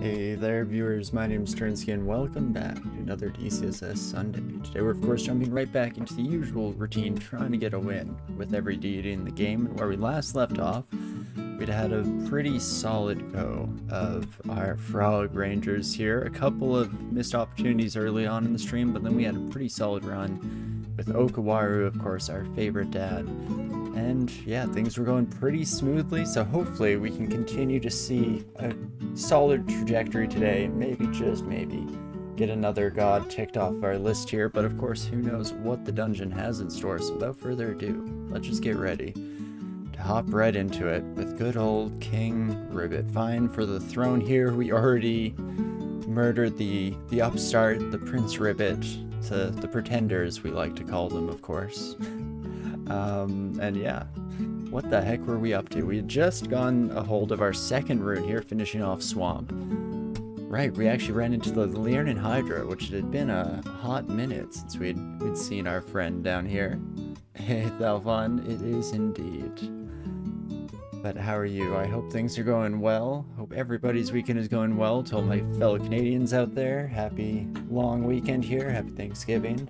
Hey there viewers, my name is Torinski and welcome back to another DCSS Sunday. Today we're of course jumping right back into the usual routine, trying to get a win with every deity in the game. Where we last left off, we'd had a pretty solid go of our Frog Rangers here. A couple of missed opportunities early on in the stream, but then we had a pretty solid run with Okawaru, of course, our favorite dad. And yeah, things were going pretty smoothly, so hopefully we can continue to see a solid trajectory today. Maybe, just maybe, get another god ticked off our list here, but of course, who knows what the dungeon has in store. So without further ado, let's just get ready to hop right into it with good old King Ribbit. Vying for the throne here. We already murdered the upstart, the Prince Ribbit, the pretenders we like to call them, of course. And yeah, what the heck were we up to? We had just gotten a hold of our second rune here, finishing off Swamp. Right, we actually ran into the Learning Hydra, which it had been a hot minute since we'd seen our friend down here. Hey, Thalvon, it is indeed. But how are you? I hope things are going well. Hope everybody's weekend is going well. To all my fellow Canadians out there, happy long weekend here, happy Thanksgiving.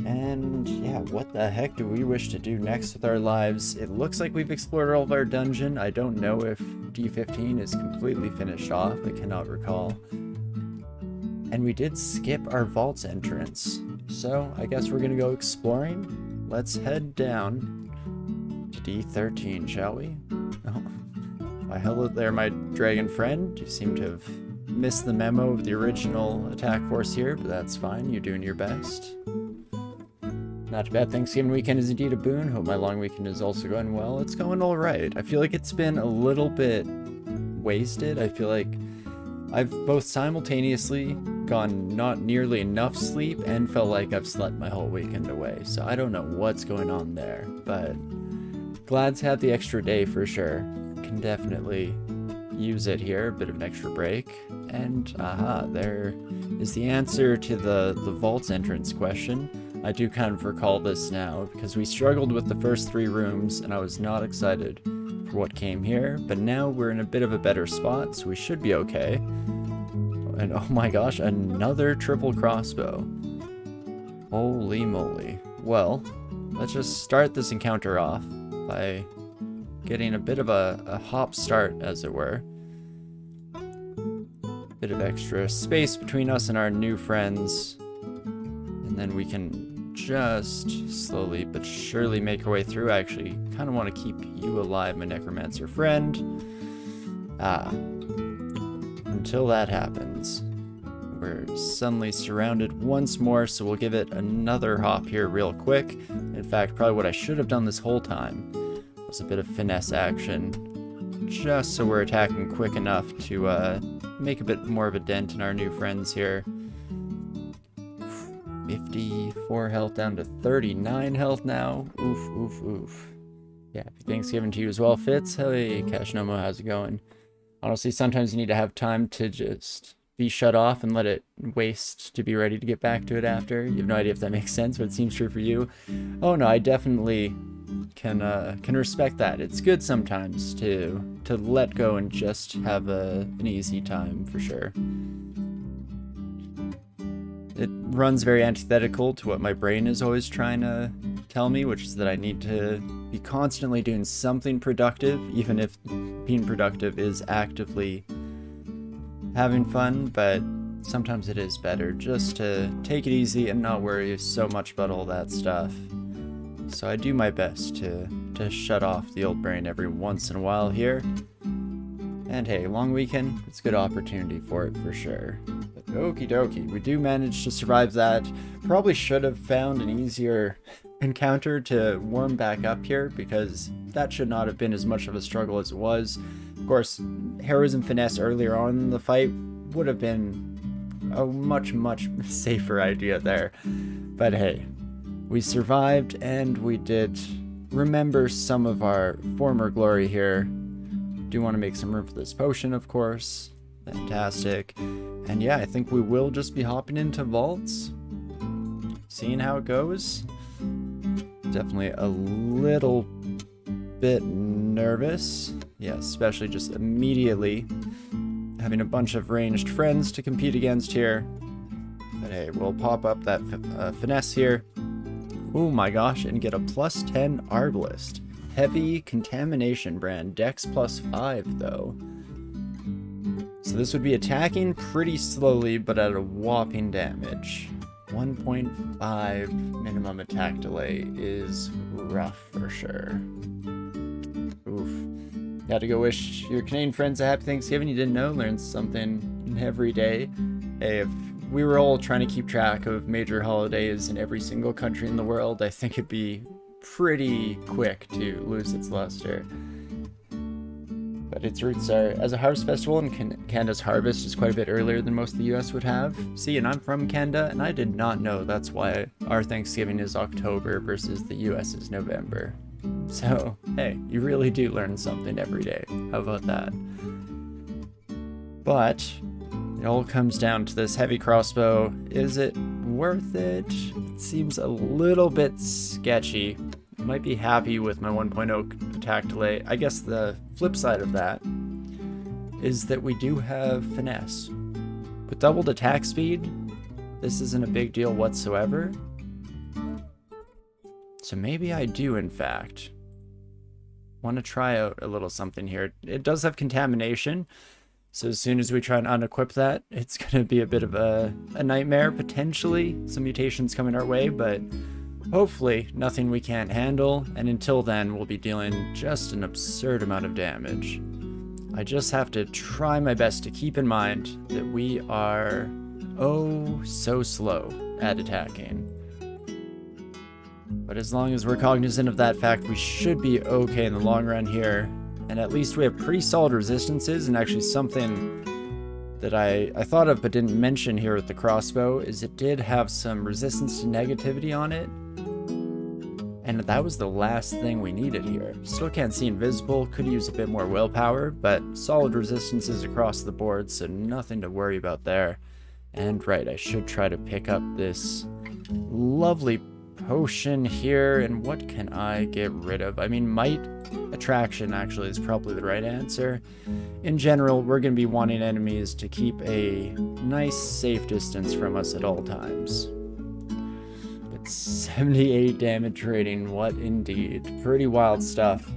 And yeah, what the heck do we wish to do next with our lives? It looks like we've explored all of our dungeon. I don't know if D15 is completely finished off. I cannot recall. And we did skip our vault's entrance. So I guess we're gonna go exploring. Let's head down to D13, shall we? Oh, why hello there, my dragon friend. You seem to have missed the memo of the original attack force here, but that's fine. You're doing your best. Not too bad. Thanksgiving weekend is indeed a boon. Hope my long weekend is also going well. It's going all right. I feel like it's been a little bit wasted. I feel like I've both simultaneously gotten not nearly enough sleep and felt like I've slept my whole weekend away. So I don't know what's going on there, but glad to have the extra day for sure. Can definitely use it here. A bit of an extra break. And aha, there is the answer to the vault's entrance question. I do kind of recall this now, because we struggled with the first 3 rooms, and I was not excited for what came here, but now we're in a bit of a better spot, so we should be okay. And oh my gosh, another triple crossbow. Holy moly. Well, let's just start this encounter off by getting a bit of a hop start, as it were. Bit of extra space between us and our new friends, and then we can just slowly but surely make our way through. I actually kind of want to keep you alive, my necromancer friend. Until that happens, we're suddenly surrounded once more, so we'll give it another hop here real quick. In fact, probably what I should have done this whole time was a bit of finesse action, just so we're attacking quick enough to make a bit more of a dent in our new friends here. 54 health down to 39 health now. Oof, oof, oof. Yeah, happy Thanksgiving to you as well, Fitz. Hey, Cashnomo, how's it going? Honestly, sometimes you need to have time to just be shut off and let it waste to be ready to get back to it after. You have no idea if that makes sense, but it seems true for you. Oh no, I definitely can respect that. It's good sometimes to let go and just have an easy time, for sure. It runs very antithetical to what my brain is always trying to tell me, which is that I need to be constantly doing something productive, even if being productive is actively having fun, but sometimes it is better just to take it easy and not worry so much about all that stuff. So I do my best to shut off the old brain every once in a while here. And hey, long weekend, it's a good opportunity for it for sure. But okie dokie, we do manage to survive that. Probably should have found an easier encounter to warm back up here, because that should not have been as much of a struggle as it was. Of course, heroism finesse earlier on in the fight would have been a much safer idea there. But hey, we survived and we did remember some of our former glory here. Do want to make some room for this potion, of course. Fantastic. And yeah, I think we will just be hopping into vaults, seeing how it goes. Definitely a little bit nervous. Yeah, especially just immediately having a bunch of ranged friends to compete against here. But hey, we'll pop up that finesse here. Oh my gosh, and get a +10 Arbalist. Heavy Contamination brand, Dex +5 though. So this would be attacking pretty slowly, but at a whopping damage. 1.5 minimum attack delay is rough for sure. Oof. Gotta go wish your Canadian friends a happy Thanksgiving. You didn't know, learn something every day. Hey, if we were all trying to keep track of major holidays in every single country in the world, I think it'd be pretty quick to lose its luster. But its roots are as a harvest festival, and Canada's harvest is quite a bit earlier than most of the US would have. See, and I'm from Canada, and I did not know that's why our Thanksgiving is October versus the US is November. So, hey, you really do learn something every day. How about that? But it all comes down to this heavy crossbow. Is it worth it? It seems a little bit sketchy. I might be happy with my 1.0 attack delay. I guess the flip side of that is that we do have finesse. With doubled attack speed, this isn't a big deal whatsoever. So maybe I do, in fact, want to try out a little something here. It does have contamination, so as soon as we try and unequip that, it's going to be a bit of a nightmare, potentially. Some mutations coming our way, but hopefully nothing we can't handle, and until then we'll be dealing just an absurd amount of damage. I just have to try my best to keep in mind that we are oh so slow at attacking. But as long as we're cognizant of that fact, we should be okay in the long run here. And at least we have pretty solid resistances, and actually something that I thought of but didn't mention here with the crossbow is it did have some resistance to negativity on it. And that was the last thing we needed here. Still can't see invisible, could use a bit more willpower, but solid resistances across the board, so nothing to worry about there. And right, I should try to pick up this lovely potion here, and what can I get rid of? I mean, might attraction actually is probably the right answer. In general, we're going to be wanting enemies to keep a nice safe distance from us at all times. But 78 damage rating, what indeed. Pretty wild stuff.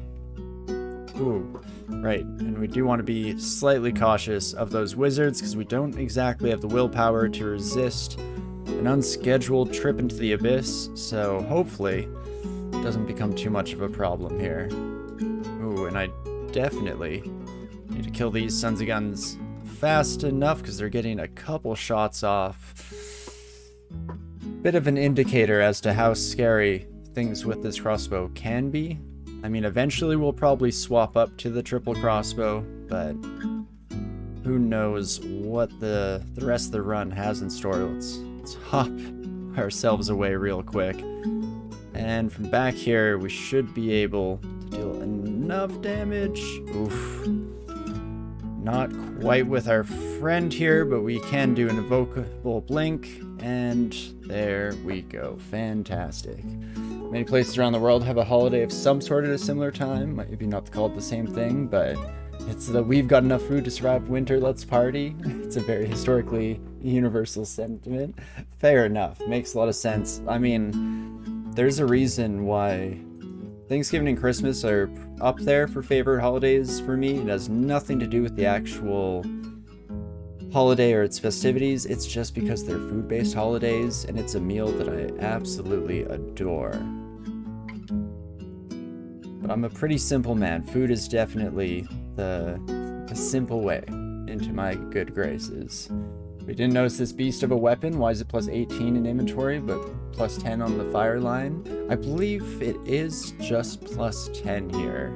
Ooh, right, and we do want to be slightly cautious of those wizards because we don't exactly have the willpower to resist an unscheduled trip into the abyss, so hopefully it doesn't become too much of a problem here. Ooh, and I definitely need to kill these sons of guns fast enough because they're getting a couple shots off. Bit of an indicator as to how scary things with this crossbow can be. I mean, eventually we'll probably swap up to the triple crossbow, but who knows what the rest of the run has in store. Let's hop ourselves away real quick. And from back here, we should be able to deal enough damage. Oof. Not quite with our friend here, but we can do an invocable blink. And there we go. Fantastic. Many places around the world have a holiday of some sort at a similar time. Maybe not called the same thing, but it's the we've got enough food to survive winter, let's party. It's a very historically universal sentiment. Fair enough. Makes a lot of sense. I mean, there's a reason why Thanksgiving and Christmas are up there for favorite holidays for me. It has nothing to do with the actual holiday or its festivities. It's just because they're food-based holidays, and it's a meal that I absolutely adore. But I'm a pretty simple man. Food is definitely the simple way into my good graces. We didn't notice this beast of a weapon. Why is it plus 18 in inventory, but plus 10 on the fire line? I believe it is just plus 10 here.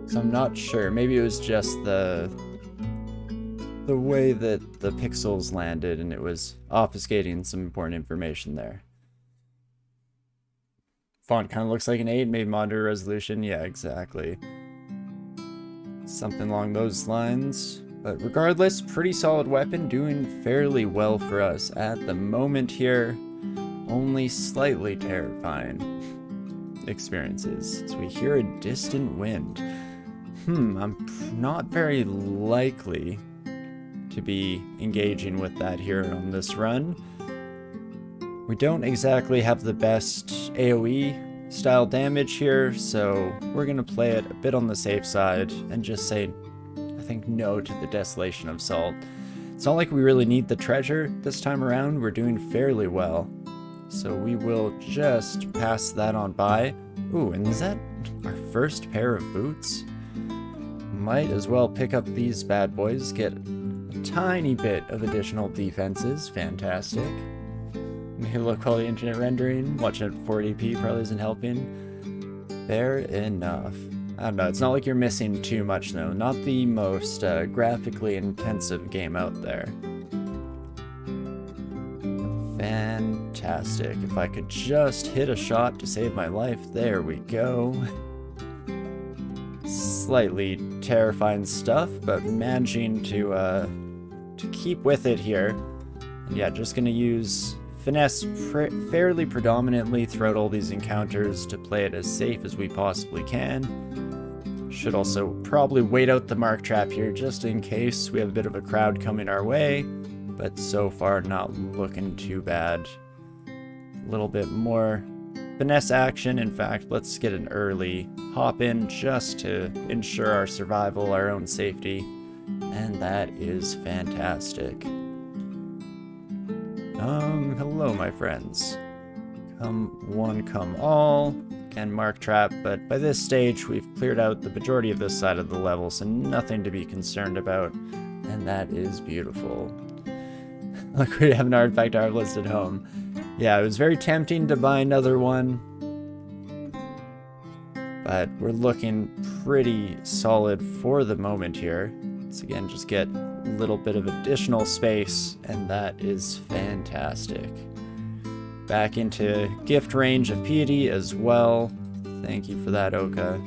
So I'm not sure. Maybe it was just the way that the pixels landed and it was obfuscating some important information there. Font kind of looks like an 8, maybe monitor resolution. Yeah, exactly. Something along those lines. But regardless, pretty solid weapon, doing fairly well for us at the moment here. Only slightly terrifying experiences. So we hear a distant wind. I'm not very likely to be engaging with that here on this run. We don't exactly have the best AoE style damage here, so we're gonna play it a bit on the safe side and just say, I think, no to the Desolation of Salt. It's not like we really need the treasure this time around. We're doing fairly well, so we will just pass that on by. Ooh, and is that our first pair of boots? Might as well pick up these bad boys, get a tiny bit of additional defenses. Fantastic. Low quality internet rendering, watching at 480p probably isn't helping. Fair enough. I don't know, it's not like you're missing too much though. Not the most graphically intensive game out there. Fantastic. If I could just hit a shot to save my life. There we go. Slightly terrifying stuff, but managing to keep with it here. And yeah, just gonna use finesse fairly predominantly throughout all these encounters to play it as safe as we possibly can. Should also probably wait out the mark trap here just in case we have a bit of a crowd coming our way, but so far not looking too bad. A little bit more finesse action. In fact, let's get an early hop in just to ensure our survival, our own safety, and that is fantastic. Hello, my friends. Come one, come all. Again, mark trap, but by this stage, we've cleared out the majority of this side of the level, so nothing to be concerned about, and that is beautiful. Look, we have an artifact harvest at home. Yeah, it was very tempting to buy another one, but we're looking pretty solid for the moment here. Let's again just get a little bit of additional space, and that is fantastic. Back into gift range of piety as well. Thank you for that, Oka.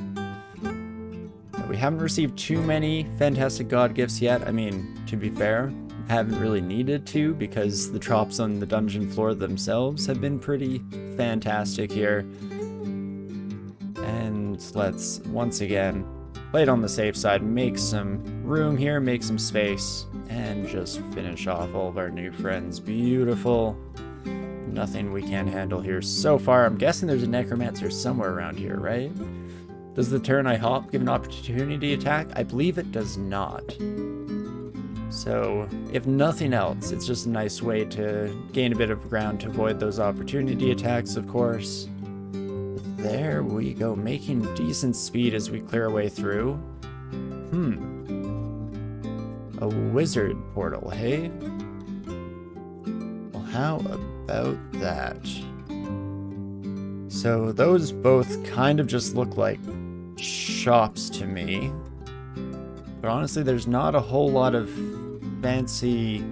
We haven't received too many fantastic god gifts yet. I mean, to be fair, haven't really needed to because the drops on the dungeon floor themselves have been pretty fantastic here. And let's once again play it on the safe side, make some room here, make some space, and just finish off all of our new friends. Beautiful. Nothing we can't handle here so far. I'm guessing there's a necromancer somewhere around here, right? Does the turn I hop give an opportunity attack? I believe it does not. So, if nothing else, it's just a nice way to gain a bit of ground to avoid those opportunity attacks, of course. There we go, making decent speed as we clear our way through. A wizard portal, hey? Well, how about that? So those both kind of just look like shops to me. But honestly, there's not a whole lot of fancy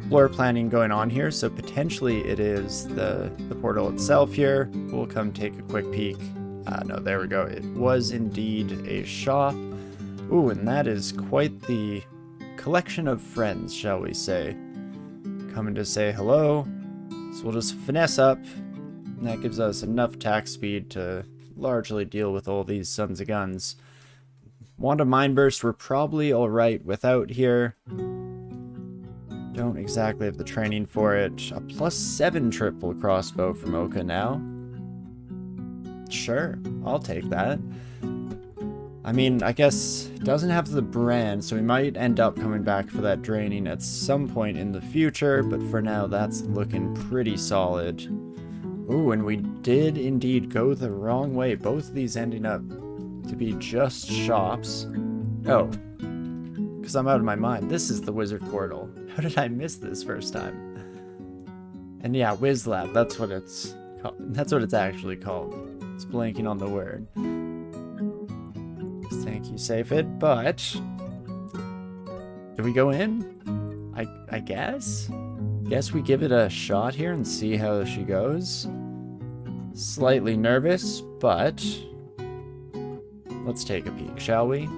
floor planning going on here, so potentially it is the portal itself here. We'll come take a quick peek. No, there we go. It was indeed a shop. Ooh, and that is quite the collection of friends, shall we say. Coming to say hello. So we'll just finesse up, and that gives us enough attack speed to largely deal with all these sons of guns. Wand of Mind Burst we're probably alright without here. Don't exactly have the training for it. A +7 triple crossbow from Oka now. Sure, I'll take that. I mean, I guess it doesn't have the brand, so we might end up coming back for that draining at some point in the future, but for now that's looking pretty solid. Ooh, and we did indeed go the wrong way. Both of these ending up to be just shops. Oh, because I'm out of my mind. This is the wizard portal. How did I miss this first time? And yeah, WizLab, that's what it's called. That's what it's actually called. It's blanking on the word. Thank you, save it, but do we go in? I guess? Guess we give it a shot here and see how she goes. Slightly nervous, but let's take a peek, shall we?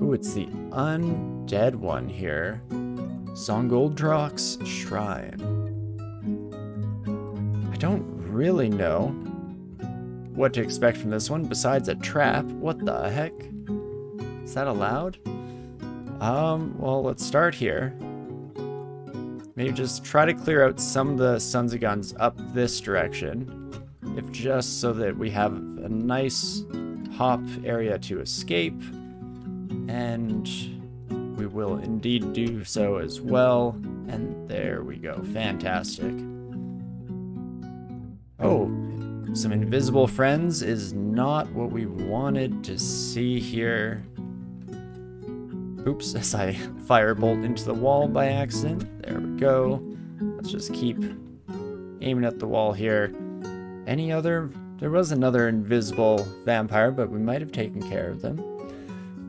Ooh, it's the undead one here. Zongoldrock's Shrine. I don't really know what to expect from this one besides a trap. What the heck? Is that allowed? Well, let's start here. Maybe just try to clear out some of the Sons of Guns up this direction. If just so that we have a nice hop area to escape. And we will indeed do so as well. And there we go. Fantastic. Oh, some invisible friends is not what we wanted to see here. Oops, as I firebolt into the wall by accident. There we go. Let's just keep aiming at the wall here. Any other? There was another invisible vampire, but we might have taken care of them.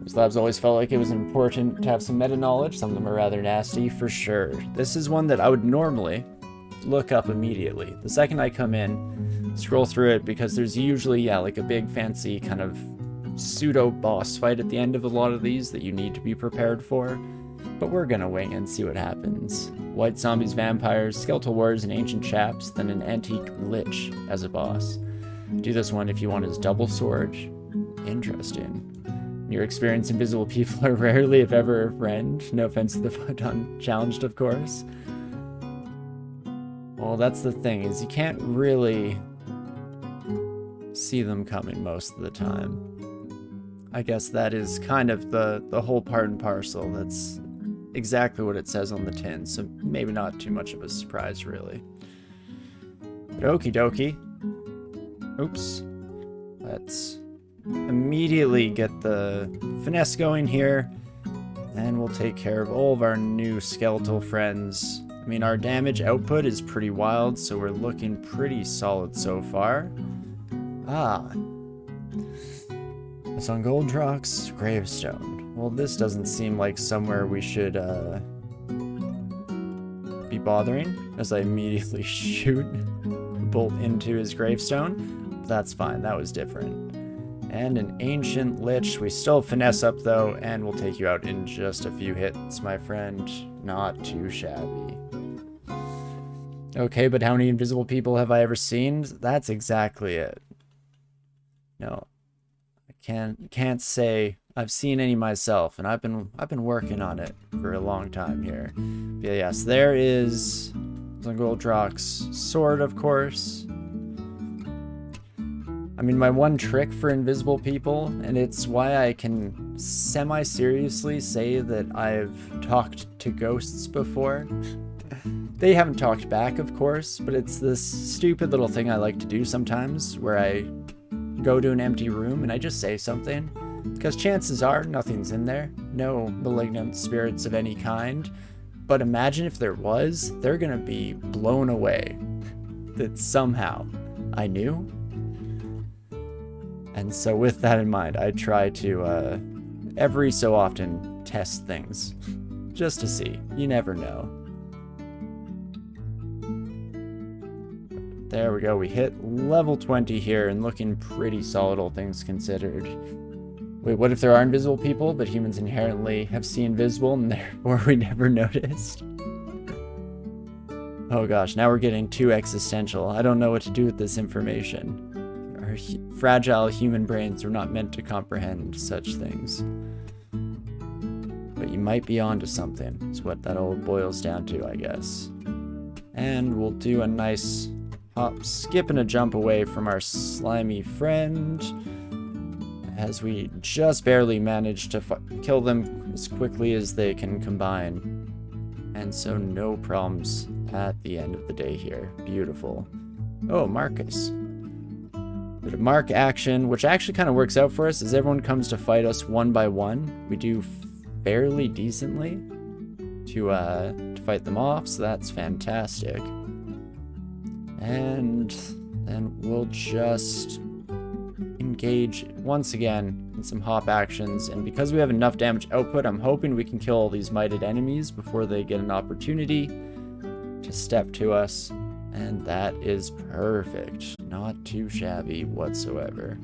These labs always felt like it was important to have some meta knowledge. Some of them are rather nasty, for sure. This is one that I would normally look up immediately. The second I come in, scroll through it, because there's usually, yeah, like a big fancy kind of pseudo boss fight at the end of a lot of these that you need to be prepared for. But we're gonna wing and see what happens. White zombies, vampires, skeletal warriors, and ancient chaps, then an antique lich as a boss. Do this one if you want his double sword. Interesting. In your experience, invisible people are rarely, if ever, a friend. No offense to the unchallenged, of course. Well, that's the thing, is you can't really see them coming most of the time. I guess that is kind of the whole part and parcel. That's exactly what it says on the tin, so maybe not too much of a surprise, really. But okie dokie. Oops. Let's immediately get the finesse going here, and we'll take care of all of our new skeletal friends. I mean, our damage output is pretty wild, so we're looking pretty solid so far. Ah. It's on Goldrock's gravestone. Well, this doesn't seem like somewhere we should be bothering, as I immediately shoot a bolt into his gravestone. That's fine, that was different. And an ancient lich. We still finesse up though, and we'll take you out in just a few hits, my friend. Not too shabby. Okay, but how many invisible people have I ever seen? That's exactly it. No, I can't say I've seen any myself, and I've been working on it for a long time here. But yes, there is Goldrock's sword, of course. I mean, my one trick for invisible people, and it's why I can semi-seriously say that I've talked to ghosts before. They haven't talked back, of course, but it's this stupid little thing I like to do sometimes, where I go to an empty room and I just say something, because chances are nothing's in there, no malignant spirits of any kind. But imagine if there was, they're gonna be blown away that somehow I knew. And so with that in mind, I try to every so often test things just to see. You never know. There we go. We hit level 20 here and looking pretty solid, all things considered. Wait, what if there are invisible people, but humans inherently have seen invisible and therefore we never noticed? Oh gosh, now we're getting too existential. I don't know what to do with this information. Our fragile human brains are not meant to comprehend such things. But you might be onto something, is what that all boils down to, I guess. And we'll do a nice hop, skip, and a jump away from our slimy friend, as we just barely managed to kill them as quickly as they can combine. And so no problems at the end of the day here. Beautiful. Oh, Marcus. Bit of mark action, which actually kind of works out for us as everyone comes to fight us one by one. We do fairly decently to fight them off, so that's fantastic. And then we'll just engage once again in some hop actions, and because we have enough damage output, I'm hoping we can kill all these mighted enemies before they get an opportunity to step to us, and that is perfect. Not too shabby whatsoever.